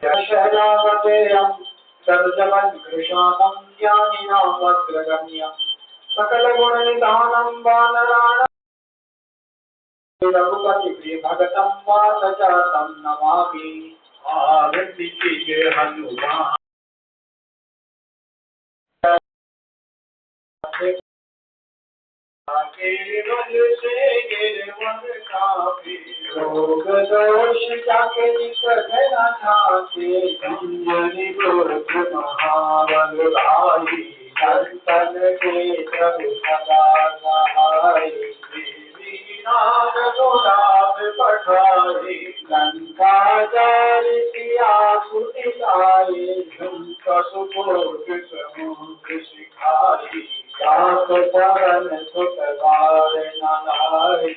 शैलावतेयं सर्जवन्कृशानं ज्ञानिनां वक्त्रगम्यं सकलगुणनिधानं वानराणां रघुपतिप्रियभगतं वासजातं नमामि। आरति कीजिए हनुमान केवल से गिरवन काफी रोग दोष जाके निकल जाते अंजलि पुरख महाबल भाई संतन के प्रभु सदा सहाय नाग गुलाब पठाए लंका जारी सिया सुनिलाए झुमका सुपोष समुद्र सिखाई सात चरण सुत बार नगारे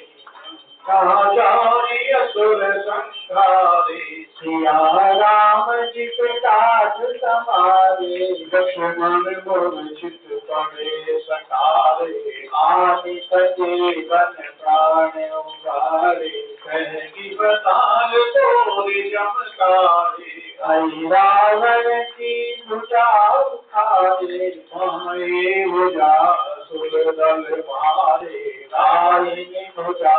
कहा जारी असुर संहारे सिया राम जी के काज समारे लक्ष्मण मूर्छित पड़े सकारे आदि सजीवन प्राण उगारे कहकी बताल तोरी चमत्कारे आई रावण की भुजा उठारे भाई भुजा असुर दल मारे दाहिनी भुजा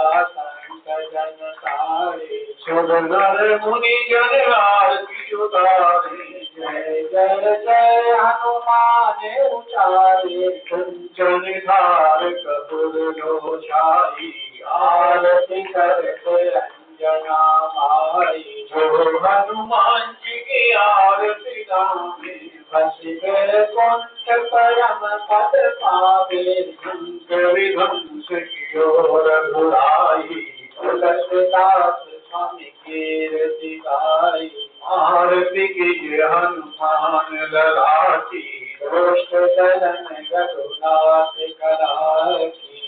जन तारे सुरनर मुनि जन आरती उतारे जय जय जय हनुमान उचारे कंचन धार कपूर लोचाई आरती करते अंजना माई जो हनुमान जी की आरती गावे बसी गए कुंठ परम पद पावे शंकर ध्वंस की ओर बुलाई तुलसीदास स्वामी कीर्ति गाई आरती कीजिए हनुमान ललाटी दुष्ट दलन रघुनाथ कराती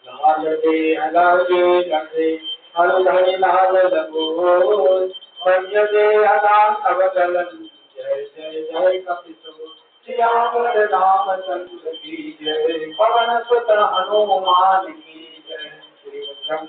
लाल देह लागे लगे हरि लाल लगोर पंज देह लाल अवगलन जय जय जय कपितुर श्यामर रामचंद्र की जय पवन सुत हनुमान की